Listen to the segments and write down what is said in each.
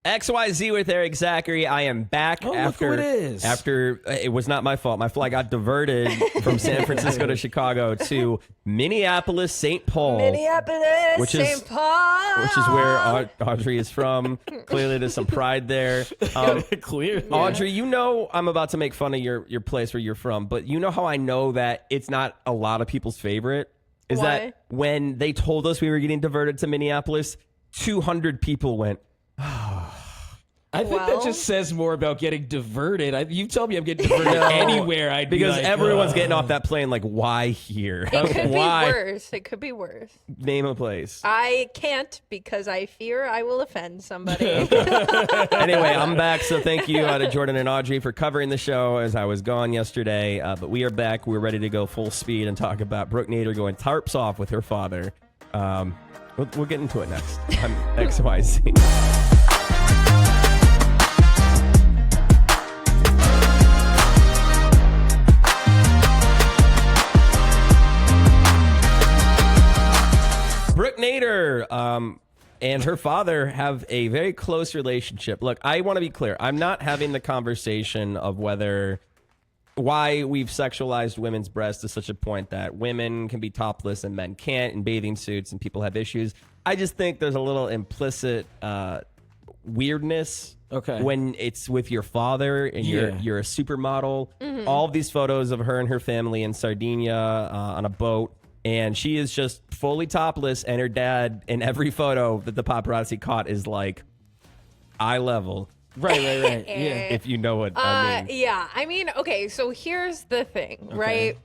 XYZ with Erik Zachary. I am back after it was not my fault. My flight got diverted from San Francisco to Chicago to Minneapolis, St. Paul. Which is where Audrey is from. Clearly there's some pride there. Clear. Audrey, you know I'm about to make fun of your place where you're from, but you know how I know that it's not a lot of people's favorite? Is Why? that when they told us we were getting diverted to Minneapolis, 200 people went, I think that just says more about getting diverted. You tell me I'm getting diverted anywhere. Because everyone's getting off that plane like, why here? It could be worse. It could be worse. Name a place. I can't because I fear I will offend somebody. Anyway, I'm back. So thank you to Jordan and Audrey for covering the show as I was gone yesterday. But we are back. We're ready to go full speed and talk about Brooke Nader going tarps off with her father. We'll get into it next on XYZ. Brooke Nader and her father have a very close relationship. Look, I want to be clear. I'm not having the conversation of why we've sexualized women's breasts to such a point that women can be topless and men can't in bathing suits and people have issues. I just think there's a little implicit weirdness when it's with your father and you're a supermodel. Mm-hmm. All of these photos of her and her family in Sardinia on a boat. And she is just fully topless, and her dad, in every photo that the paparazzi caught, is like eye level. Right. Yeah. If you know what I mean. Yeah. I mean, okay, so here's the thing, right?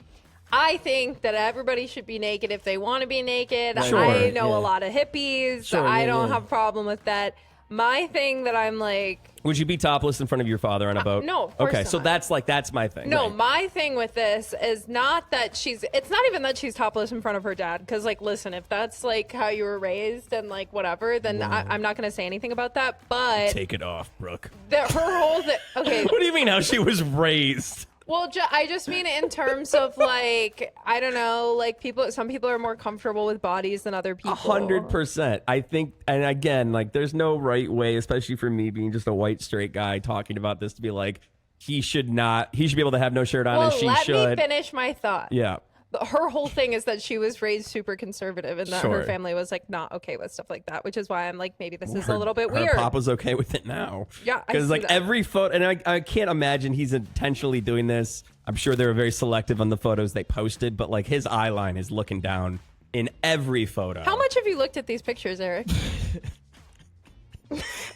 I think that everybody should be naked if they want to be naked. Sure, I know a lot of hippies. Sure, I don't have a problem with that. My thing that I'm like... Would you be topless in front of your father on a boat? No, of course Okay, not. so that's my thing. No, right. my thing with this is not that it's not even that she's topless in front of her dad. Because, like, listen, if that's, like, how you were raised and, like, whatever, then I'm not going to say anything about that. But... Take it off, Brooke. Her whole thing... Okay. What do you mean how she was raised? Well, I just mean in terms of, like, I don't know, like, some people are more comfortable with bodies than other people. 100%. I think, and again, like, there's no right way, especially for me being just a white straight guy talking about this, to be like, he should be able to have no shirt on, and she should. Let me finish my thought. Yeah. Her whole thing is that she was raised super conservative and that her family was like not okay with stuff like that, which is why I'm like, maybe this is a little bit weird. Her papa's okay with it now. Yeah, because like every photo, and I can't imagine he's intentionally doing this. I'm sure they were very selective on the photos they posted, but like his eye line is looking down in every photo. How much have you looked at these pictures, Erik?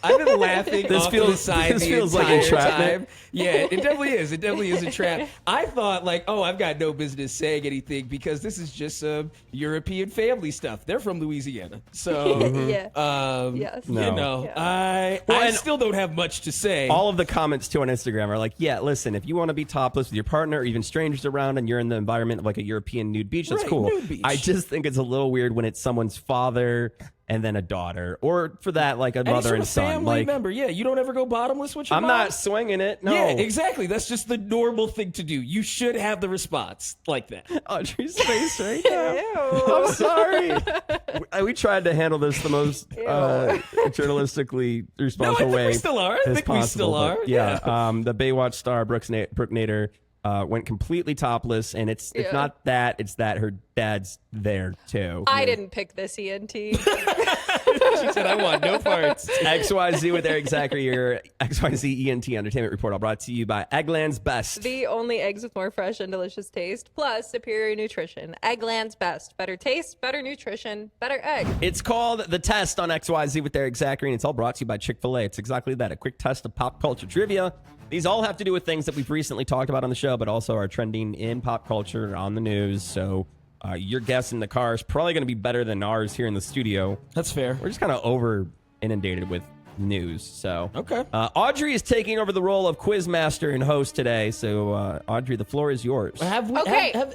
I've been laughing off to the side the feels entire like entrapment. time. Yeah, it definitely is. It definitely is a trap. I thought like, I've got no business saying anything because this is just some European family stuff. They're from Louisiana, so yes, you know, I still don't have much to say. All of the comments too on Instagram are like, yeah, listen, if you want to be topless with your partner or even strangers around and you're in the environment of like a European nude beach, that's cool. Nude beach. I just think it's a little weird when it's someone's father and then a daughter, or for that, like a mother and son. Family like, member, you don't ever go bottomless with your I'm mom? not swinging it. No. Yeah, exactly. That's just the normal thing to do. You should have the response like that. Audrey's face right now. I'm sorry. We tried to handle this the most journalistically responsible way. We still are. I think we still are. Yeah. The Baywatch star Brooke Nader went completely topless, and it's not that, it's that her dad's there too. I didn't pick this ENT. She said, I want no parts. XYZ with Erik Zachary, your XYZ ENT Entertainment Report, all brought to you by Eggland's Best. The only eggs with more fresh and delicious taste, plus superior nutrition. Eggland's Best. Better taste, better nutrition, better egg. It's called The Test on XYZ with Erik Zachary, and it's all brought to you by Chick-fil-A. It's exactly that, a quick test of pop culture trivia. These all have to do with things that we've recently talked about on the show, but also are trending in pop culture on the news. So your guess in the car is probably going to be better than ours here in the studio. That's fair. We're just kind of over inundated with news. So okay. Audrey is taking over the role of quizmaster and host today. So Audrey, the floor is yours. Have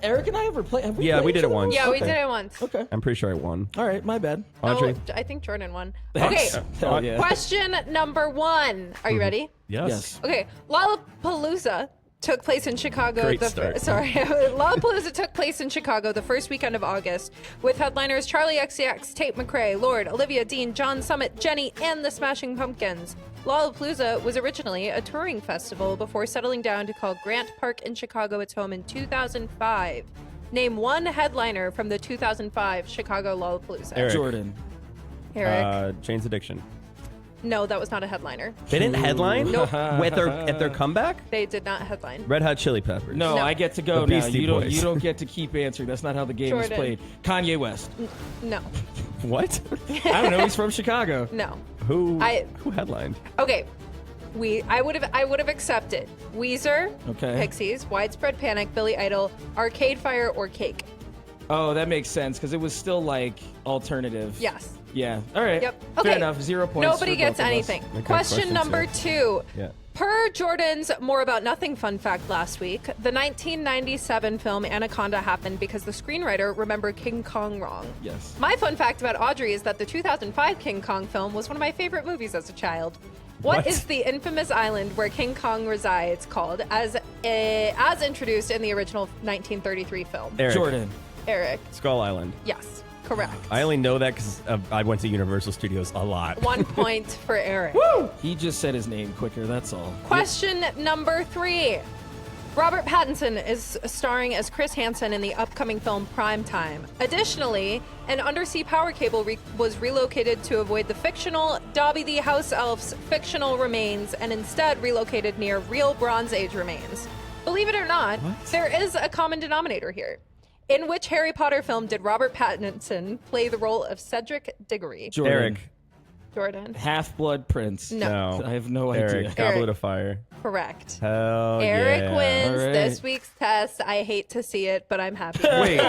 Erik and I ever played? Have we yeah, played we did it once. Yeah, we did it once. Okay. I'm pretty sure I won. All right, my bad. Audrey? I think Jordan won. Okay. Hell yeah. Question number 1. Are you ready? Yes. Okay. Lollapalooza took place in Chicago. Great start. Lollapalooza took place in Chicago the first weekend of August with headliners Charlie XCX, Tate McRae, Lorde, Olivia Dean, John Summit, Jenny, and the Smashing Pumpkins. Lollapalooza was originally a touring festival before settling down to call Grant Park in Chicago its home in 2005. Name one headliner from the 2005 Chicago Lollapalooza. Eric. Jordan. Eric. Jane's Addiction. No, that was not a headliner. They didn't headline? Nope. At their comeback? They did not headline. Red Hot Chili Peppers. No, No. I get to go The now. Beastie You don't. Boys. You don't get to keep answering. That's not how the game is Jordan. played. Kanye West. No. What? I don't know. He's from Chicago. No. Who I- headlined? Okay. I would have accepted Weezer, Okay. Pixies, Widespread Panic, Billy Idol, Arcade Fire, or Cake. Oh, that makes sense because it was still like alternative. Yes. Yeah. All right. Yep. Fair Okay. enough. 0 points. Nobody for gets both of us. anything. Okay, Question question number 2. Yeah. Per Jordan's More About Nothing fun fact last week, the 1997 film Anaconda happened because the screenwriter remembered King Kong wrong. Yes. My fun fact about Audrey is that the 2005 King Kong film was one of my favorite movies as a child. What? What is the infamous island where King Kong resides called as introduced in the original 1933 film? Eric. Jordan. Eric. Skull Island. Yes, correct. I only know that because I went to Universal Studios a lot. 1 point for Eric. He just said his name quicker. That's all. Question number 3. Robert Pattinson is starring as Chris Hansen in the upcoming film Prime Time. Additionally, an undersea power cable was relocated to avoid the fictional Dobby the House Elf's fictional remains and instead relocated near real Bronze Age remains. Believe it or not, there is a common denominator here. In which Harry Potter film did Robert Pattinson play the role of Cedric Diggory? Jordan. Eric. Jordan. Half-Blood Prince. No. I have no Eric. idea. Goblet Eric. of Fire. Correct. Hell Eric yeah. wins All right. this week's test. I hate to see it, but I'm happy. Wait.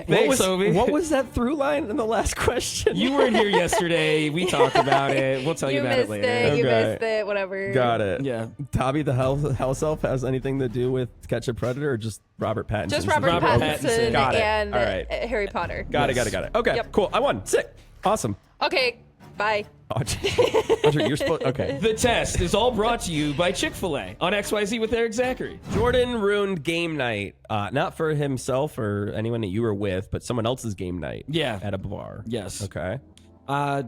Thanks, Obi. What was that through line in the last question? You weren't here yesterday. We talked about it. We'll tell you, You about it missed later. it. You Okay. missed it. Whatever. Got it. Yeah. Dobby the house elf has anything to do with Catch a Predator or just Robert Pattinson? Just Robert Robert Pattinson, Pattinson. Got it. and All right. Harry Potter. Got it. Okay, Yep. cool. I won. Sick. Awesome. Okay. Bye. Audrey, you're supposed. Okay. The test is all brought to you by Chick-fil-A on XYZ with Eric Zachary. Jordan ruined game night, not for himself or anyone that you were with, but someone else's game night. Yeah. At a bar. Yes. Okay. I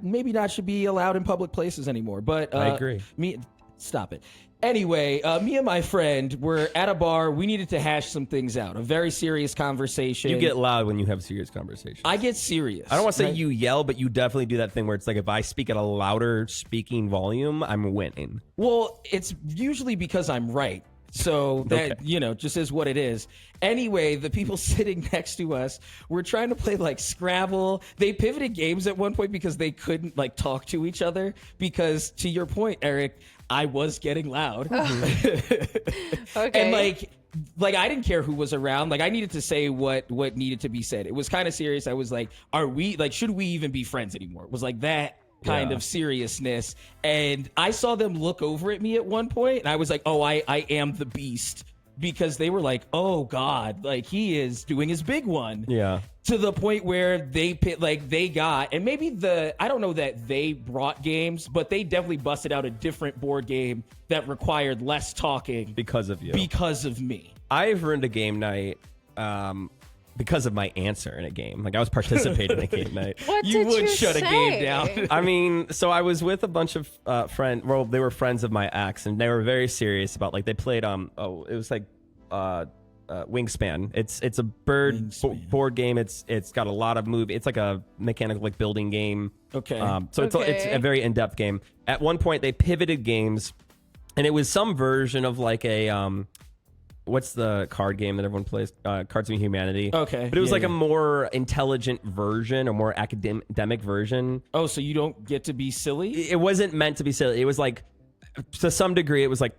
maybe not should be allowed in public places anymore, but I agree. Stop it. Anyway, me and my friend were at a bar. We needed to hash some things out. A very serious conversation. You get loud when you have serious conversations. I get serious. I don't want to say right? you yell, but you definitely do that thing where it's like if I speak at a louder speaking volume, I'm winning. Well, it's usually because I'm right. So that, Okay. Just is what it is. Anyway, the people sitting next to us were trying to play like Scrabble. They pivoted games at one point because they couldn't like talk to each other because, to your point, Eric, I was getting loud. Okay. And like I didn't care who was around. Like I needed to say what needed to be said. It was kind of serious. I was like, should we even be friends anymore? It was like that kind of seriousness. And I saw them look over at me at one point and I was like, oh, I am the beast, because they were like, oh God, like he is doing his big one. Yeah. To the point where they got, and maybe I don't know that they brought games, but they definitely busted out a different board game that required less talking Because of you. because of me. I've ruined a game night because of my answer in a game. Like I was participating in a game night. What You did would you shut a say? game down. I mean, so I was with a bunch of friends. Well, they were friends of my ex, and they were very serious about like they played it was like Wingspan. It's a bird Wingspan. board game. It's got a lot of move. It's like a mechanical like building game. Okay. So it's Okay. a very in-depth game. At one point, they pivoted games, and it was some version of like a what's the card game that everyone plays? Cards of Humanity. Okay. But it was Yeah, like yeah. a more intelligent version or more academic version. Oh, so you don't get to be silly? It wasn't meant to be silly. It was like, to some degree, it was like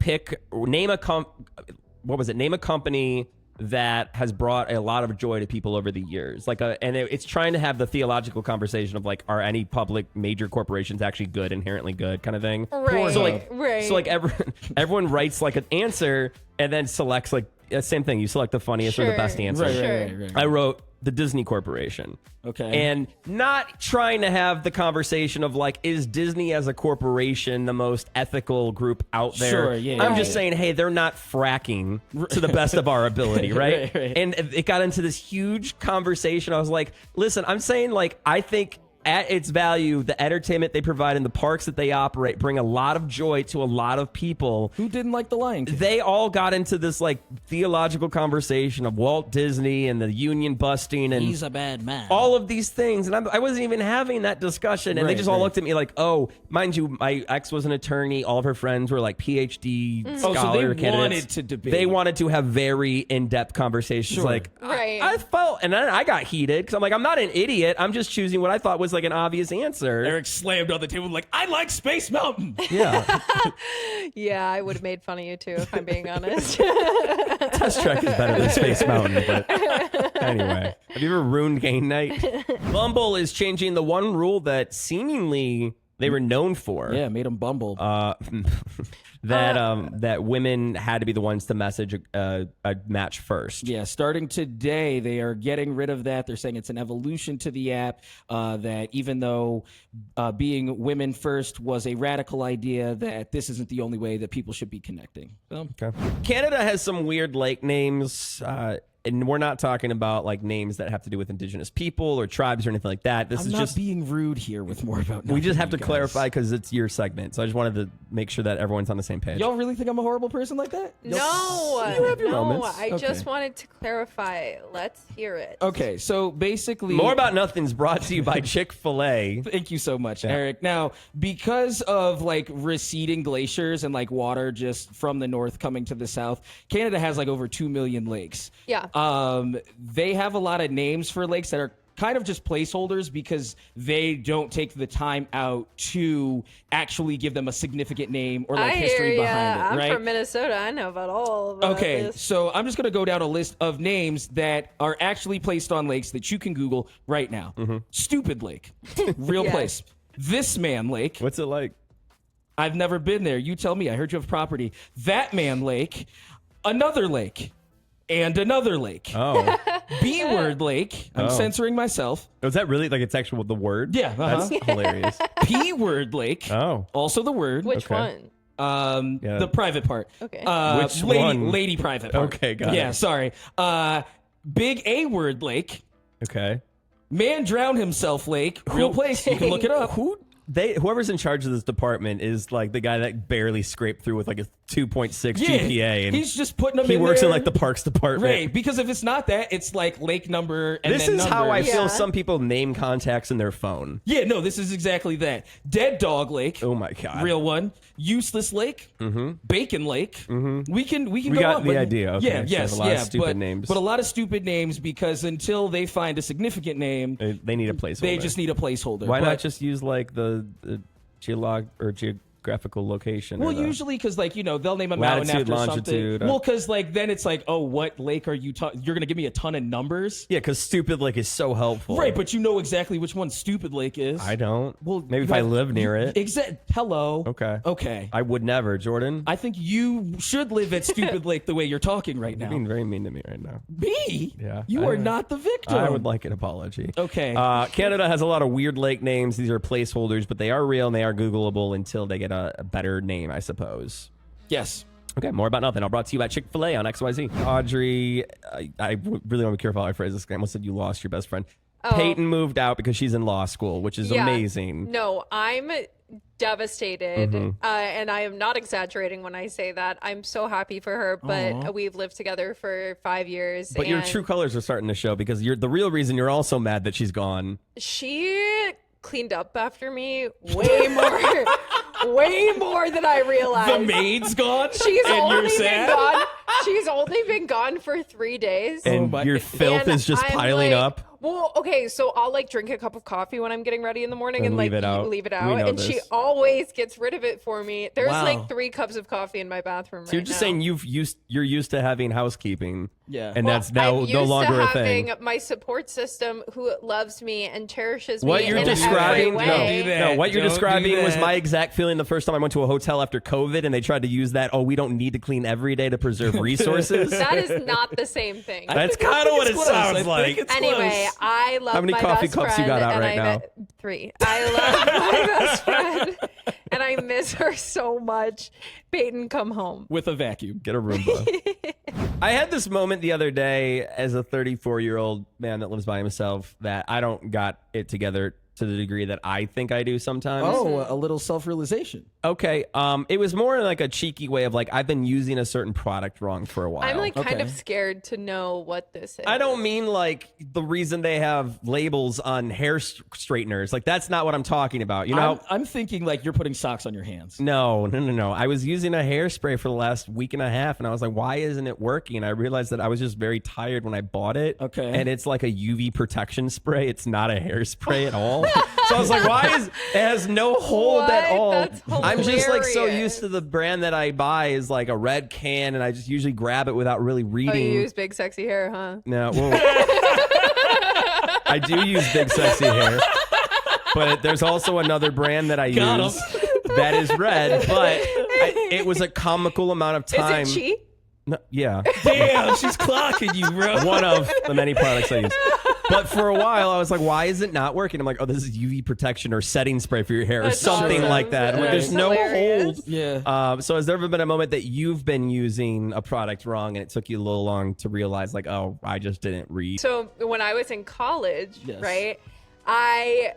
name a company that has brought a lot of joy to people over the years. It's trying to have the theological conversation of like, are any public major corporations actually good, inherently good, kind of thing. Right. So like, Right. everyone writes like an answer and then selects like same thing. You select the funniest or the best answer. Right. I wrote the Disney Corporation. Okay. And not trying to have the conversation of like, is Disney as a corporation the most ethical group out there? Sure, yeah. I'm just saying, hey, they're not fracking to the best of our ability, right? Right. And it got into this huge conversation. I was like, listen, I'm saying like, I think at its value, the entertainment they provide in the parks that they operate bring a lot of joy to a lot of people. Who didn't like The Lion King? They all got into this like theological conversation of Walt Disney and the union busting and He's a bad man. all of these things. And I wasn't even having that discussion. And they just all looked at me like, oh, mind you, my ex was an attorney. All of her friends were like PhD scholar so they candidates. wanted to debate. They wanted to have very in-depth conversations. Sure. Like, Right. I felt, and then I got heated because I'm like, I'm not an idiot. I'm just choosing what I thought was like an obvious answer. Eric slammed on the table like, I like Space Mountain. Yeah. Yeah, I would have made fun of you too, if I'm being honest. Test Track is better than Space Mountain, but anyway. Have you ever ruined game night? Bumble is changing the one rule that seemingly they were known for. Yeah, made him Bumble. That women had to be the ones to message a match first. Yeah, starting today, they are getting rid of that. They're saying it's an evolution to the app, that even though being women first was a radical idea, that this isn't the only way that people should be connecting. So, Okay. Canada has some weird lake names. And we're not talking about like names that have to do with indigenous people or tribes or anything like that. This I'm is not just being rude here with more about we just have to you guys. clarify because it's your segment. So I just wanted to make sure that everyone's on the same page. Y'all really think I'm a horrible person like that? No, You have your no, moments. I just Okay. wanted to clarify. Let's hear it. Okay, so basically... More About Nothing's brought to you by Chick-fil-A. Thank you so much, Eric. Now, because of like receding glaciers and like water just from the north coming to the south, Canada has like over 2 million lakes. Yeah. They have a lot of names for lakes that are kind of just placeholders because they don't take the time out to actually give them a significant name or like I history hear ya. behind it, I'm right? from Minnesota. I know about all of Okay, this. so I'm just going to go down a list of names that are actually placed on lakes that you can Google right now. Stupid Lake, real Yes. place. This Man Lake, What's it like? I've never been there. You tell me. I heard you have property. That Man Lake, another lake, and another lake. Oh. B-word lake. I'm censoring myself. Was that really like it's actual the word? Yeah, That's hilarious. P-word lake. Oh. Also the word. Which Okay. one? Yeah. The private part. Okay. Which lady, one? Lady private part. Okay, got Yeah, it. sorry. Big A-word lake. Okay. Man drowned himself lake. Real place. You can look it up. Whoever's in charge of this department is like the guy that barely scraped through with like a 2.6 GPA, and he's just putting them he in works there. in like the parks department. Right, because if it's not that, it's like lake number and This then is how I numbers. feel Yeah. some people name contacts in their phone. Yeah, no, this is exactly that. Dead Dog Lake. Oh my god. Real one. Useless Lake. Bacon Lake. We can We go got on, the but- idea. Okay, Yeah, so yes, a lot of yeah, stupid but, names. But a lot of stupid names because until they find a significant name, They need a placeholder. they just need a placeholder. Why But- not just use like the geographical location? Well, or the usually because like they'll name a mountain latitude, after longitude. something. Well, because like then it's like, oh, what lake are you? You're gonna give me a ton of numbers, Yeah, because stupid like is so helpful. right? But you know exactly which one Stupid Lake is. I don't. Well, maybe if you I have- live near it. Hello. Okay. Okay. I would never, Jordan. I think you should live at Stupid Lake the way you're talking right You're now. being very mean to me right now. Me? Yeah, You I are know. not the victim. I would like an apology. Okay. Canada has a lot of weird lake names. These are placeholders, but they are real and they are Googleable until they get a better name, I suppose. Yes. Okay, More About Nothing. I'll brought to you by Chick-fil-A on XYZ. Audrey, I really want to be careful how I phrase this. I almost said you lost your best friend. Oh. Peyton moved out because she's in law school, which is Yeah. amazing. No, I'm devastated. Mm-hmm. And I am not exaggerating when I say that. I'm so happy for her, but we've lived together for 5 years. But your and true colors are starting to show because you're the real reason you're also mad that she's gone. She cleaned up after me way more. Way more than I realized. The maid's gone. She's and only you're been sad. gone. She's only been gone for 3 days. And my- your filth And is just I'm piling like, up. Well, okay, so I'll like drink a cup of coffee when I'm getting ready in the morning And and like leave it out. leave it We out. know And she this. always gets rid of it for me. There's Wow. like 3 cups of coffee in my bathroom So you're right just now. saying you're used to having housekeeping. Yeah. And that's now I'm no used longer to a thing. having my support system who loves me and cherishes What me you're in describing, every no, way. do that. no, what you're Don't do describing was that. my exact feeling the first time I went to a hotel after COVID, and they tried to use that. Oh, we don't need to clean every day to preserve resources. That is not the same thing. That's kind of what it sounds like. Anyway, I love How many my coffee best cups friend, you got out and right now? 3. I love my best friend, and I miss her so much. Peyton, come home. With a vacuum. Get a Roomba. I had this moment the other day as a 34-year-old man that lives by himself that I don't got it together to the degree that I think I do sometimes. Oh, a little self-realization. Okay. It was more like a cheeky way of like, I've been using a certain product wrong for a while. I'm like kind Okay. of scared to know what this is. I don't mean like the reason they have labels on hair straighteners. Like, that's not what I'm talking about. You know? I'm thinking like you're putting socks on your hands. No. I was using a hairspray for the last week and a half, and I was like, why isn't it working? And I realized that I was just very tired when I bought it. Okay. And it's like a UV protection spray. It's not a hairspray at all. So I was like, it has no hold at What? all. That's I'm just like so hilarious. used to the brand that I buy is like a red can, and I just usually grab it without really Oh, reading. you use big sexy hair, huh? No, well, I do use big sexy hair, but there's also another brand that I Got use that is red, but it was a comical amount of time. Is it cheap? No, yeah, Damn, she's clocking you, bro. one of the many products I use. But for a while, I was like, why is it not working? I'm like, oh, this is UV protection or setting spray for your hair or That's something awesome. like that. I'm like, Right. there's no Hilarious. hold. Yeah. So has there ever been a moment that you've been using a product wrong and it took you a little long to realize like, oh, I just didn't read? So when I was in college, Yes. right? I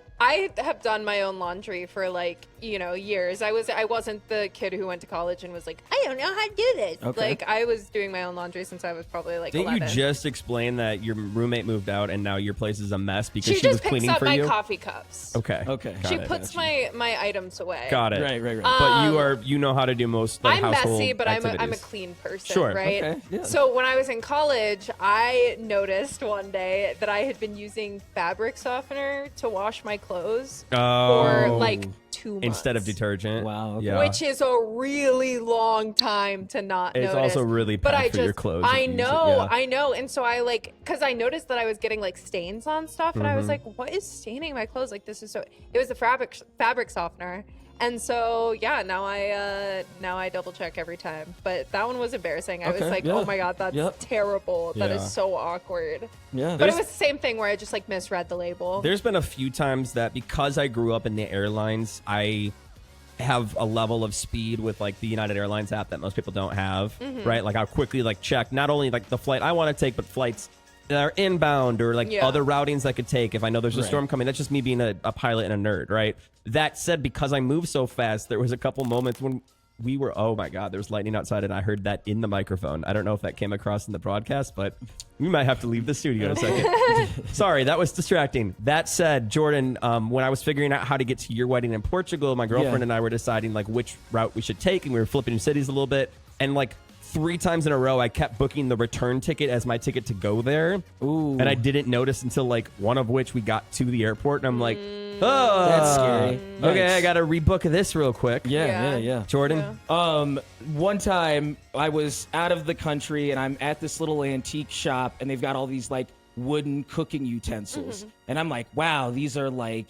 have done my own laundry for like, years. I wasn't the kid who went to college and was like, I don't know how to do this. Okay. Like I was doing my own laundry since I was probably like Didn't 11. you just explain that your roommate moved out and now your place is a mess because She she, just was picks cleaning up for my you? coffee cups. Okay. Okay. Got She it. puts my items away. Got it. Right. But you know how to do most like, I'm household messy, but I'm a activities. clean person, Sure. right? Okay, yeah. So when I was in college, I noticed one day that I had been using fabric softener to wash my clothes for like 2 months. Instead of detergent. Wow, okay. Yeah. Which is a really long time to not It's notice. also really but bad I for just, your clothes I if you use it, know, yeah. I know. And so I because I noticed that I was getting like stains on stuff, and I Mm-hmm. was like, what is staining my clothes? Like this is so. It was the fabric softener. And so yeah, now I double check every time. But that one was embarrassing. I was Okay, like, yeah. oh my god, that's Yep. terrible. That Yeah. is so awkward. Yeah. But it was the same thing where I just like misread the label. There's been a few times that because I grew up in the airlines, I have a level of speed with like the United Airlines app that most people don't have, Mm-hmm. right? Like I'll quickly like check not only like the flight I want to take, but flights that are inbound or like Yeah. other routings I could take if I know there's a Right. storm coming. That's just me being a pilot and a nerd, right? That said, because I move so fast, there was a couple moments when we were, oh my God, there was lightning outside and I heard that in the microphone. I don't know if that came across in the broadcast, but we might have to leave the studio in a second. Sorry, that was distracting. That said, Jordan, when I was figuring out how to get to your wedding in Portugal, my girlfriend Yeah. and I were deciding like which route we should take, and we were flipping cities a little bit. And like 3 times in a row, I kept booking the return ticket as my ticket to go there. Ooh. And I didn't notice until like one of which we got to the airport, and I'm like, oh, That's scary. Okay, Yikes. I got to rebook this real quick. Yeah. Jordan, One time I was out of the country and I'm at this little antique shop and they've got all these like wooden cooking utensils. And I'm like, wow, these are like,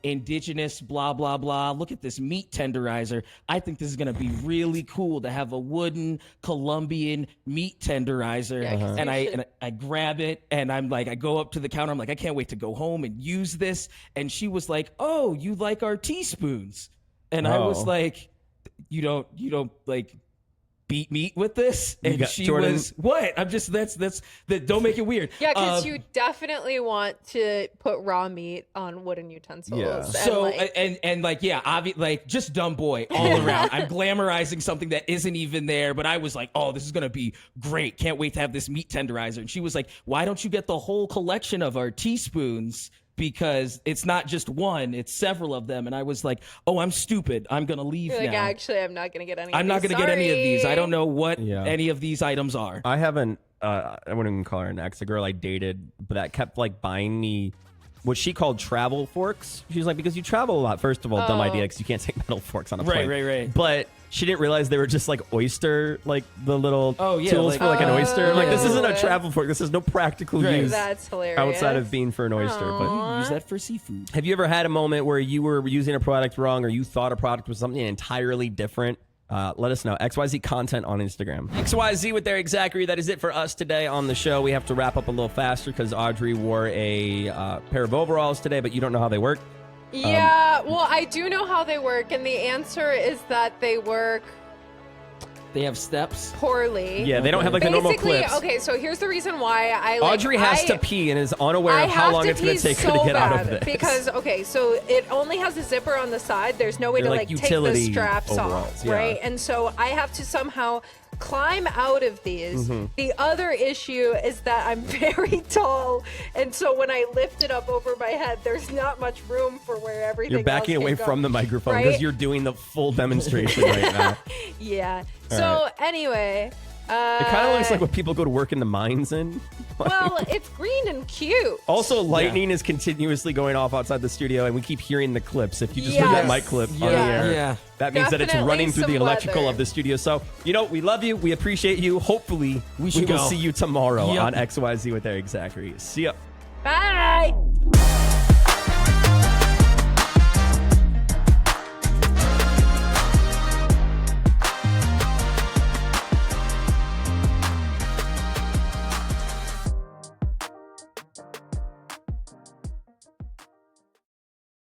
indigenous, blah, blah, blah. Look at this meat tenderizer. I think this is going to be really cool to have a wooden Colombian meat tenderizer. Yeah, 'cause And you I should- and I grab it and I'm like, I go up to the counter. I'm like, I can't wait to go home and use this. And she was like, oh, you like our teaspoons? And I was Oh. like, you don't like beat meat with this? And got- she Jordan- was, what? I'm just, that's don't make it weird. Yeah, because Um, you definitely want to put raw meat on wooden utensils. Yeah. And, So like, and like yeah, like just dumb boy all around. I'm glamorizing something that isn't even there, but I was like, oh, this is gonna be great. Can't wait to have this meat tenderizer. And she was like, why don't you get the whole collection of our teaspoons? Because it's not just one, it's several of them. And I was like, oh, I'm stupid. I'm gonna leave you're like, now. actually, I'm not gonna get any. I'm of not these. gonna get any of these. I don't know what Yeah. any of these items are. I haven't, I wouldn't even call her an ex, a girl I dated, but that kept like buying me what she called travel forks. She was like, because you travel a lot. First of all, dumb idea, because you can't take metal forks on a plane. Right. But she didn't realize they were just like oyster, like the little tools like, for like an oyster. Like, this isn't a yeah. travel fork. This has no practical use That's hilarious. outside of being for an oyster. You use that for seafood. Have you ever had a moment where you were using a product wrong, or you thought a product was something entirely different? Let us know. XYZ content on Instagram. XYZ with their exactly. That is it for us today on the show. We have to wrap up a little faster because Audrey wore a pair of overalls today, but you don't know how they work. Yeah, well, I do know how they work, and the answer is that they work They have steps. poorly. Yeah, they don't have like the normal clips. Okay, so here's the reason why Audrey has to pee and is unaware of how long it's going to take her to get out of this. Because, okay, so it only has a zipper on the side. There's no way They're to like take the utility straps overalls, off, yeah. right? And so I have to somehow climb out of these. Mm-hmm. The other issue is that I'm very tall, and so when I lift it up over my head, there's not much room for where everything You're backing else away can go, from the microphone because right? you're doing the full demonstration right now. Yeah. All So right. anyway, It kind of looks like what people go to work in the mines in. well, it's green and cute. Also, lightning is continuously going off outside the studio, and we keep hearing the clips. If you just heard that Yes. mic clip on the Yeah. air, Yeah. that means that it's Definitely running through the some electrical weather. of the studio. So, we love you. We appreciate you. Hopefully, we should will go. see you tomorrow Yep. on XYZ with Erik Zachary. See ya. Bye.